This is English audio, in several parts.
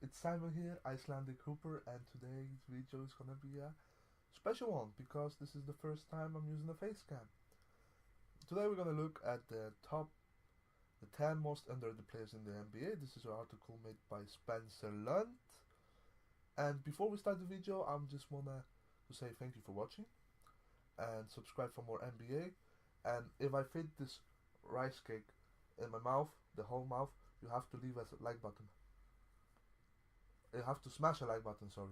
it's Simon here, Icelandic Hooper, and today's video is gonna be a special one because this is the first time I'm using a face cam. Today we're gonna look at the 10 most underrated players in the NBA. This is an article made by Spencer Lunt. And before we start the video, I'm just wanna to say thank you for watching and subscribe for more NBA. And if I fit this rice cake in my mouth, the whole mouth, you have to leave us a like button. You have to smash a like button, sorry.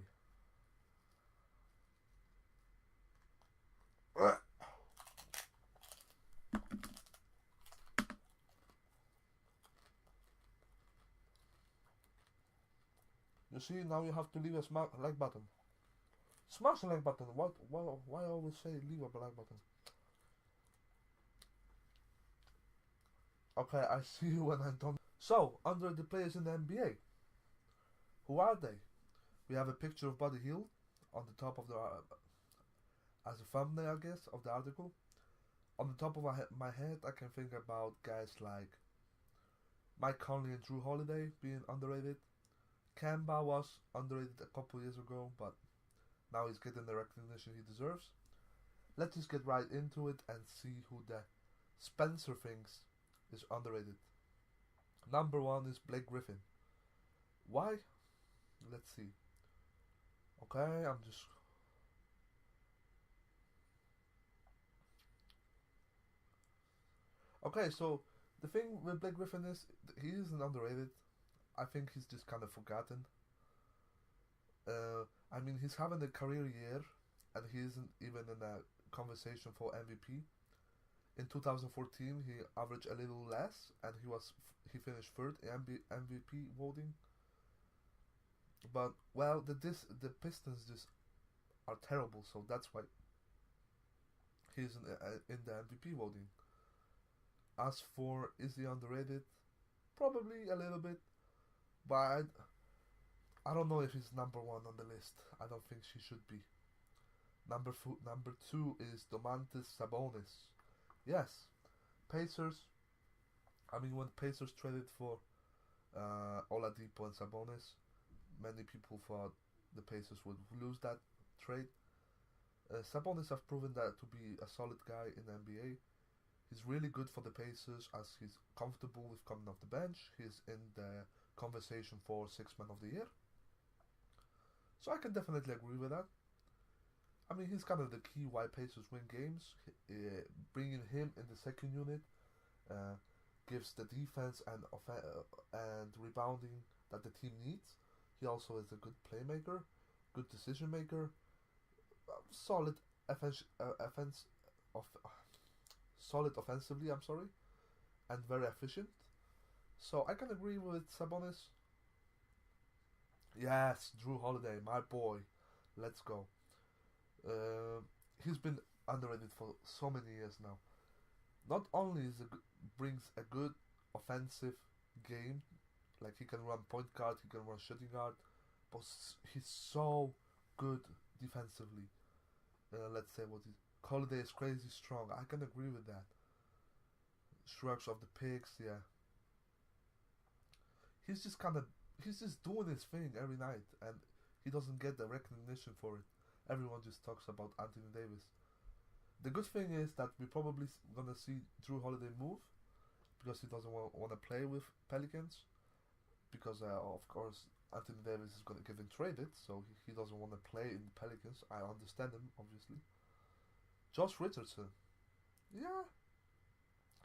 You see, now you have to leave a like button. Smash the like button. Why always say leave a like button? Okay, I see you when I'm done. So, under the players in the NBA, who are they? We have a picture of PaliHill on the top of the as a thumbnail, I guess, of the article. On the top of my head, I can think about guys like Mike Conley and Drew Holiday being underrated. Kemba was underrated a couple years ago, but now he's getting the recognition he deserves. Let's just get right into it and see who the Spencer thinks is underrated. Number 1 is Blake Griffin. Why? Let's see. Okay, I'm just... Okay, so the thing with Blake Griffin is he isn't underrated. I think he's just kind of forgotten. I mean, he's having a career year, and he isn't even in a conversation for MVP. In 2014, he averaged a little less, and he finished third in MVP voting. But well, the Pistons just are terrible, so that's why he's in the MVP voting. As for is he underrated? Probably a little bit, but I don't know if he's number 1 on the list. I don't think she should be. Number 2 is Domantas Sabonis. Yes, Pacers. I mean, when Pacers traded for Oladipo and Sabonis, many people thought the Pacers would lose that trade. Sabonis have proven that to be a solid guy in the NBA. He's really good for the Pacers as he's comfortable with coming off the bench. He's in the conversation for 6th man of the year. So I can definitely agree with that. I mean, he's kind of the key why Pacers win games. Bringing him in the second unit gives the defense and rebounding that the team needs. He also is a good playmaker, good decision maker, solid solid offensively. I'm sorry, and very efficient. So I can agree with Sabonis. Yes, Drew Holiday, my boy. Let's go. He's been underrated for so many years now. Not only brings a good offensive game, like he can run point guard, he can run shooting guard, but he's so good defensively. Let's say Holiday is crazy strong. I can agree with that. Shrugs of the picks, yeah. He's just doing his thing every night, and he doesn't get the recognition for it. Everyone just talks about Anthony Davis. The good thing is that we're probably gonna see Drew Holiday move because he doesn't want to play with Pelicans, because of course Anthony Davis is gonna get him traded, so he doesn't want to play in the Pelicans. I understand him, obviously. Josh Richardson, yeah,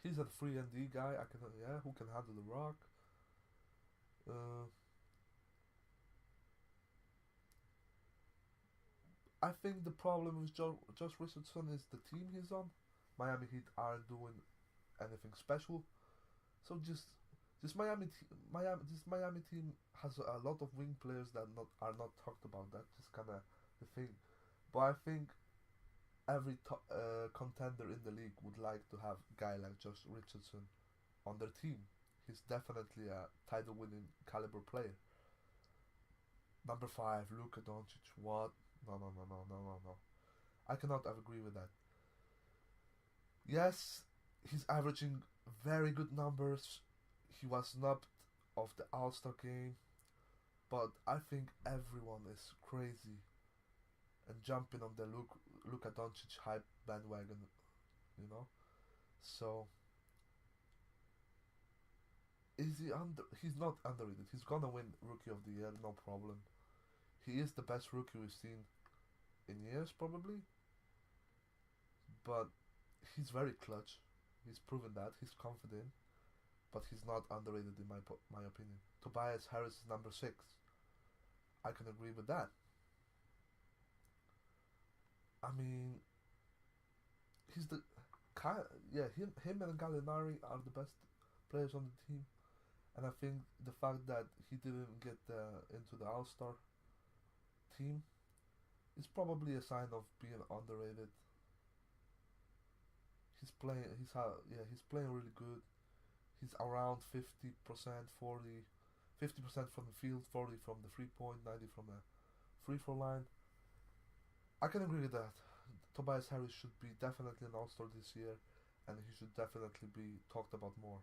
he's a 3-and-D guy. Who can handle the rock. I think the problem with Josh Richardson is the team he's on. Miami Heat aren't doing anything special, so this Miami team has a lot of wing players that are not talked about. That's just kind of the thing. But I think every contender in the league would like to have a guy like Josh Richardson on their team. He's definitely a title-winning caliber player. Number 5, Luka Doncic. What? No. I cannot agree with that. Yes, he's averaging very good numbers. He was snubbed of the All-Star game. but I think everyone is crazy and jumping on the Luka Doncic hype bandwagon, you know. So is he under? He's not underrated. He's gonna win Rookie of the Year, no problem. He is the best rookie we've seen in years, probably. But he's very clutch. He's proven that. He's confident, but he's not underrated in my opinion. Tobias Harris is number 6. I can agree with that. I mean, he's the kind. Yeah, him and Gallinari are the best players on the team, and I think the fact that he didn't get into the All Star team is probably a sign of being underrated. He's playing. He's playing really good. He's around 50%, 40, 50% from the field, 40 from the 3 point, 90 from the free throw line. I can agree with that. Tobias Harris should be definitely an All-Star this year, and he should definitely be talked about more.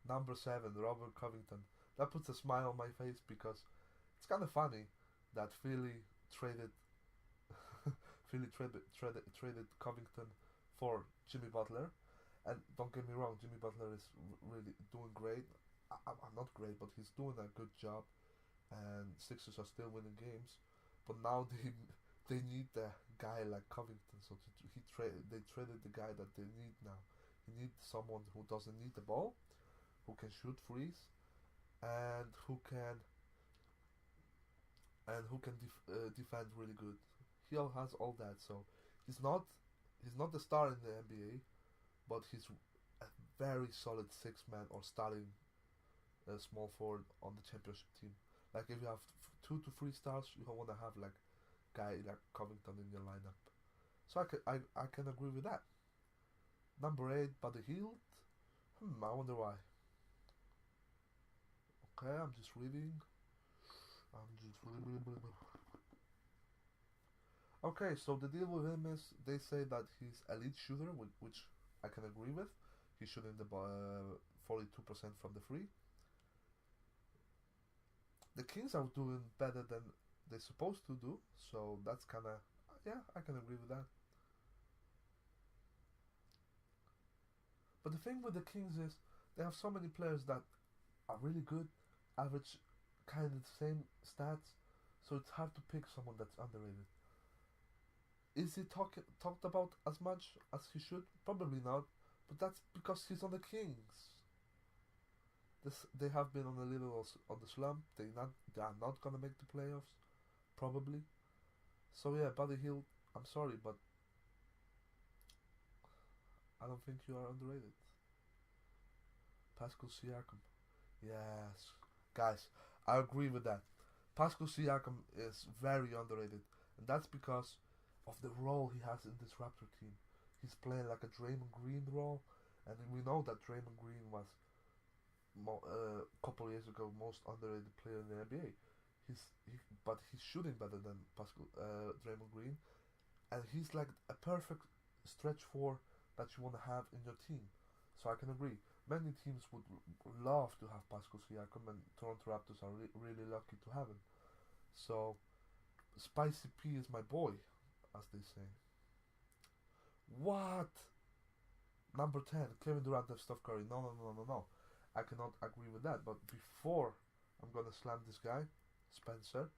Number 7, Robert Covington. That puts a smile on my face because it's kind of funny that Philly traded traded Covington for Jimmy Butler. And don't get me wrong, Jimmy Butler is really doing great. I'm not great, but he's doing a good job, and Sixers are still winning games. But now they need a guy like Covington, so they traded the guy that they need now. He needs someone who doesn't need the ball, who can shoot threes, and who can defend really good. He all has all that, so he's not the star in the NBA, but he's a very solid 6 man or starting small forward on the championship team. Like if you have 2 to 3 stars, you don't want to have like guy like Covington in your lineup. So I can agree with that. Number 8, PaliHill. I wonder why. Okay, I'm just reading. Okay, so the deal with him is they say that he's elite shooter, which I can agree with. He's shooting the 42% from the free. The Kings are doing better than they're supposed to do, so that's kind of, yeah, I can agree with that. But the thing with the Kings is they have so many players that are really good, average kind of the same stats, so it's hard to pick someone that's underrated. Is he talked about as much as he should? Probably not, but that's because he's on the Kings. They have been on a little on the slump. They are not gonna make the playoffs, probably. So yeah, PaliHill, I'm sorry, but I don't think you are underrated. Pascal Siakam, yes, guys, I agree with that. Pascal Siakam is very underrated, and that's because of the role he has in this Raptor team. He's playing like a Draymond Green role, and we know that Draymond Green was a couple of years ago most underrated player in the NBA. But he's shooting better than Pascal Draymond Green, and he's like a perfect stretch four that you want to have in your team. So I can agree. Many teams would love to have Pascal Siakam, and Toronto Raptors are really lucky to have him. So Spicy P is my boy, as they say. What? Number 10, Kevin Durant and Steph Curry. No. I cannot agree with that. But before I'm gonna slam this guy, Spencer,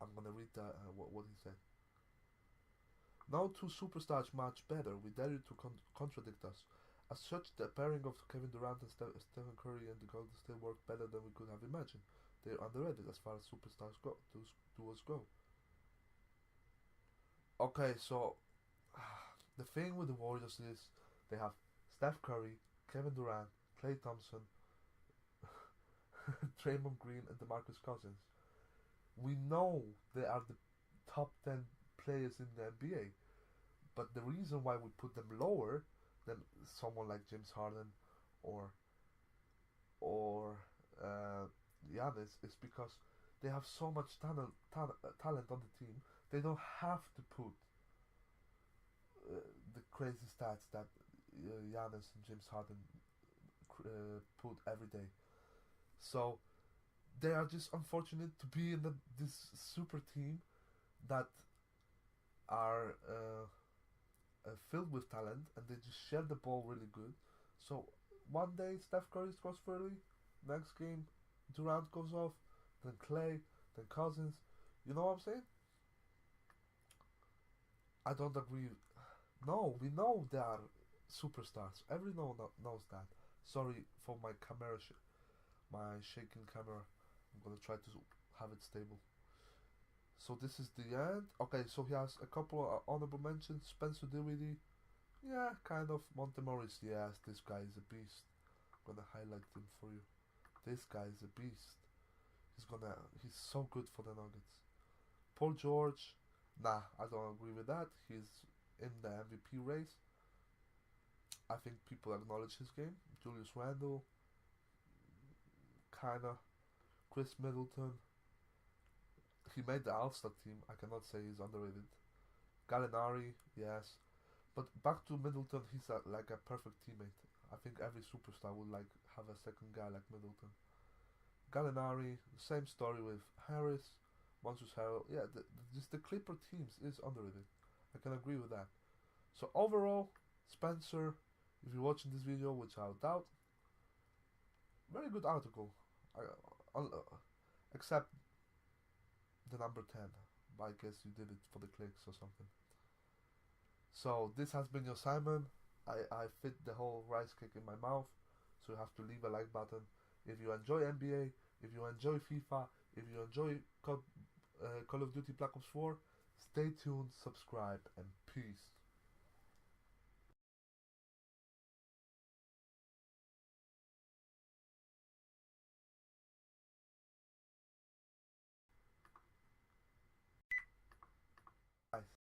I'm gonna read what he said. No two superstars match better. We dare you to contradict us. As such, the pairing of Kevin Durant and Stephen Curry and the Golden State worked better than we could have imagined. They're underrated as far as superstars go. Duos go. Okay, so the thing with the Warriors is they have Steph Curry, Kevin Durant, Klay Thompson, Draymond Green, and DeMarcus Cousins. We know they are the top 10 players in the NBA, but the reason why we put them lower than someone like James Harden or Giannis is because they have so much talent on the team. They don't have to put the crazy stats that Giannis and James Harden put every day. So they are just unfortunate to be in this super team that are filled with talent, and they just share the ball really good. So one day Steph Curry scores 30, next game Durant goes off, then Clay, then Cousins. You know what I'm saying? I don't agree. No, we know they are superstars. Everyone knows that. Sorry for my my shaking camera. I'm gonna try to have it stable. So this is the end. Okay, so he has a couple of honorable mentions. Spencer Dinwiddie, yeah, kind of. Montemoris, yes, this guy is a beast. I'm gonna highlight him for you. This guy is a beast. He's so good for the Nuggets. Paul George, nah, I don't agree with that. He's in the MVP race. I think people acknowledge his game. Julius Randle, kinda. Chris Middleton, he made the All Star team. I cannot say he's underrated. Gallinari, yes, but back to Middleton, he's like a perfect teammate. I think every superstar would like have a second guy like Middleton. Gallinari, same story with Harris, Montrezl Harrell. Yeah, just the Clipper teams is underrated. I can agree with that. So overall, Spencer, if you're watching this video, which I doubt, very good article. Uh, except the number 10. But I guess you did it for the clicks or something. So this has been your Simon. I fit the whole rice cake in my mouth. So you have to leave a like button. If you enjoy NBA, if you enjoy FIFA, if you enjoy Call of Duty Black Ops 4, stay tuned, subscribe, and peace. Bye.